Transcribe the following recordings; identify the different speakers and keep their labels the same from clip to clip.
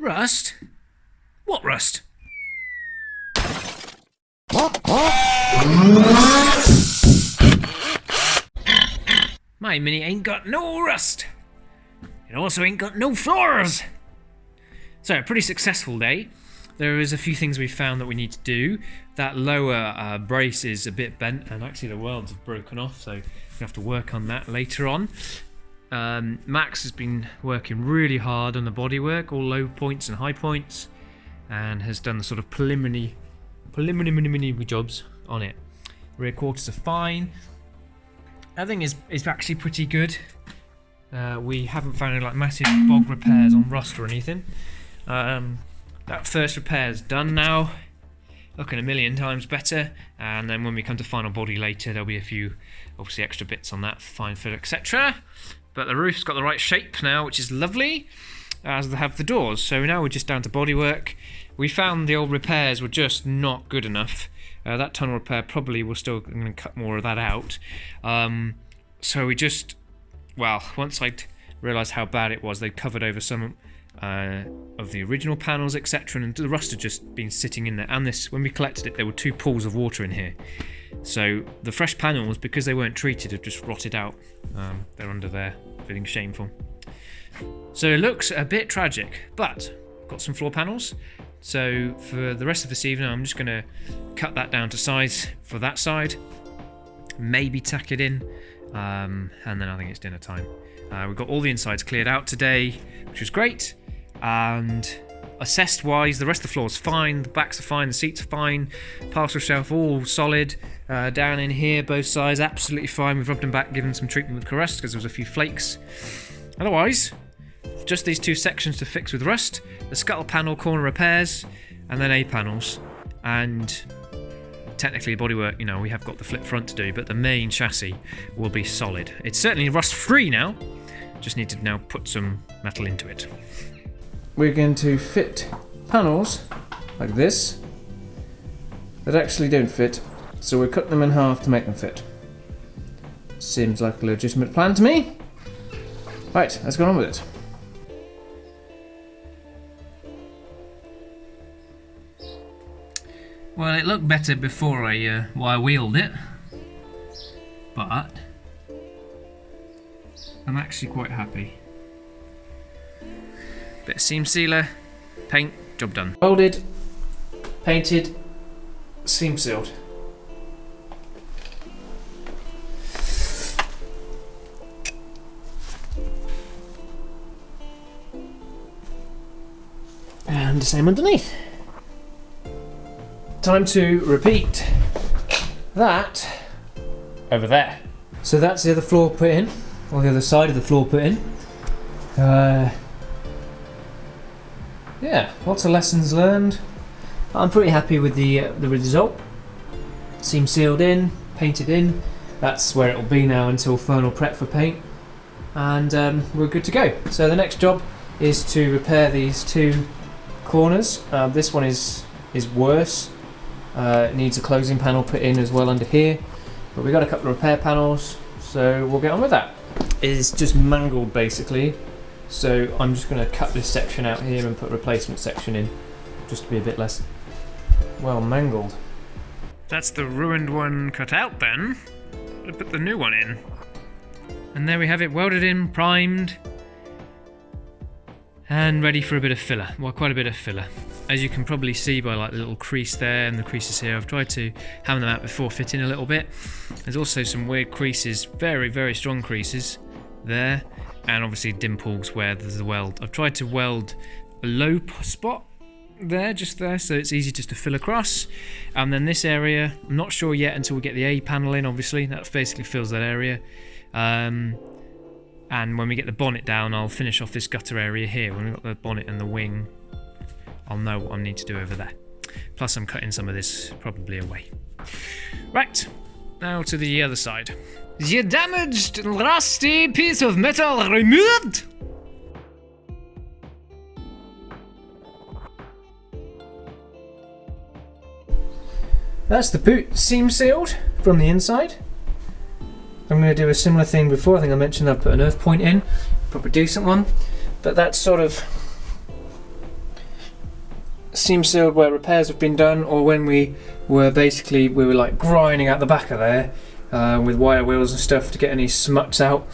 Speaker 1: Rust? What rust? My Mini ain't got no rust. It also ain't got no floors. So, a pretty successful day. There is a few things we found that we need to do. That lower brace is a bit bent, and actually the welds have broken off, so we have to work on that later on. Max has been working really hard on the bodywork, all low points and high points, and has done the sort of preliminary jobs on it. Rear quarters are fine. Everything is actually pretty good. We haven't found any like massive bog repairs on rust or anything. That first repair is done now, looking a million times better, and then when we come to final body later there'll be a few obviously extra bits on that, fine fill, etc. But the roof's got the right shape now, which is lovely, as they have the doors. So now we're just down to bodywork. We found the old repairs were just not good enough. That tunnel repair probably we're still going to cut more of that out. So we just, well, once I'd realised how bad it was, they covered over some of the original panels, etc., and the rust had just been sitting in there. And this, when we collected it, there were 2 pools of water in here. So the fresh panels, because they weren't treated, have just rotted out. They're under there, feeling shameful. So it looks a bit tragic, but I've got some floor panels. So for the rest of this evening, I'm just going to cut that down to size for that side, maybe tack it in, and then I think it's dinner time. We've got all the insides cleared out today, which was great, and assessed wise, the rest of the floor's fine, the backs are fine, the seats are fine, parcel shelf all solid, down in here both sides absolutely fine. We've rubbed them back, given some treatment with rust because there was a few flakes. Otherwise, just these 2 sections to fix with rust, the scuttle panel corner repairs, and then A panels, and technically bodywork, you know, we have got the flip front to do, but the main chassis will be solid. It's certainly rust free now, just need to now put some metal into it. We're going to fit panels like this that actually don't fit, so we're cutting them in half to make them fit. Seems like a legitimate plan to me. Right, let's go on with it. Well, it looked better before I wheeled it, but I'm actually quite happy. Bit of seam sealer, paint, job done. Welded, painted, seam sealed. And the same underneath. Time to repeat that over there. So that's the other floor put in, or the other side of the floor put in. Yeah, lots of lessons learned. I'm pretty happy with the result. Seam sealed in, painted in. That's where it'll be now until final prep for paint, and we're good to go. So the next job is to repair these 2 corners. This one is worse. It needs a closing panel put in as well under here, but we've got a couple of repair panels, so we'll get on with that. It's just mangled basically, so I'm just going to cut this section out here and put a replacement section in, just to be a bit less, well, mangled. That's the ruined one cut out then. I'll put the new one in. And there we have it, welded in, primed, and ready for a bit of filler. Well, quite a bit of filler. As you can probably see by like the little crease there and the creases here, I've tried to hammer them out before fitting a little bit. There's also some weird creases, very, very strong creases there, and obviously dimples where there's a weld. I've tried to weld a low spot there, just there, so it's easy just to fill across. And then this area, I'm not sure yet until we get the A panel in, obviously. That basically fills that area. And when we get the bonnet down, I'll finish off this gutter area here. When we've got the bonnet and the wing, I'll know what I need to do over there. Plus I'm cutting some of this probably away. Right, now to the other side. The damaged and rusty piece of metal removed. That's the boot seam sealed from the inside. I'm going to do a similar thing before. I think I mentioned I've put an earth point in, proper decent one, but that's sort of seam sealed where repairs have been done, or when we were like grinding out the back of there with wire wheels and stuff to get any smuts out,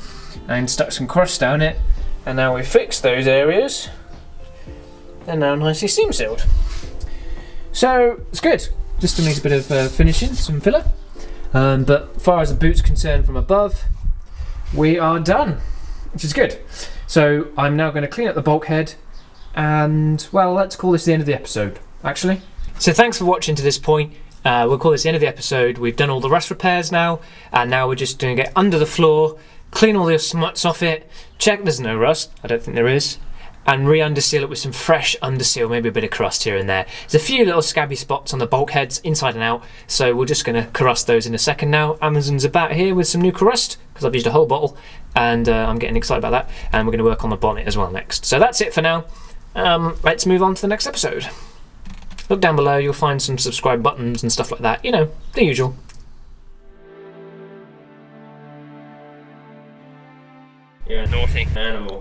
Speaker 1: and stuck some crust down it, and now we've fixed those areas. They're now nicely seam sealed. So it's good. Just still needs a bit of finishing, some filler. But as far as the boot's concerned from above, we are done, which is good. So I'm now going to clean up the bulkhead, and well, let's call this the end of the episode, actually. So thanks for watching to this point. We'll call this the end of the episode. We've done all the rust repairs now, and now we're just going to get under the floor, clean all the smuts off it, check there's no rust, I don't think there is, and re-underseal it with some fresh underseal, maybe a bit of crust here and there. There's a few little scabby spots on the bulkheads inside and out, so we're just going to crust those in a second now. Amazon's about here with some new crust, because I've used a whole bottle, and I'm getting excited about that, and we're going to work on the bonnet as well next. So that's it for now. Let's move on to the next episode. Look down below, you'll find some subscribe buttons and stuff like that, you know, the usual.
Speaker 2: You're a naughty animal.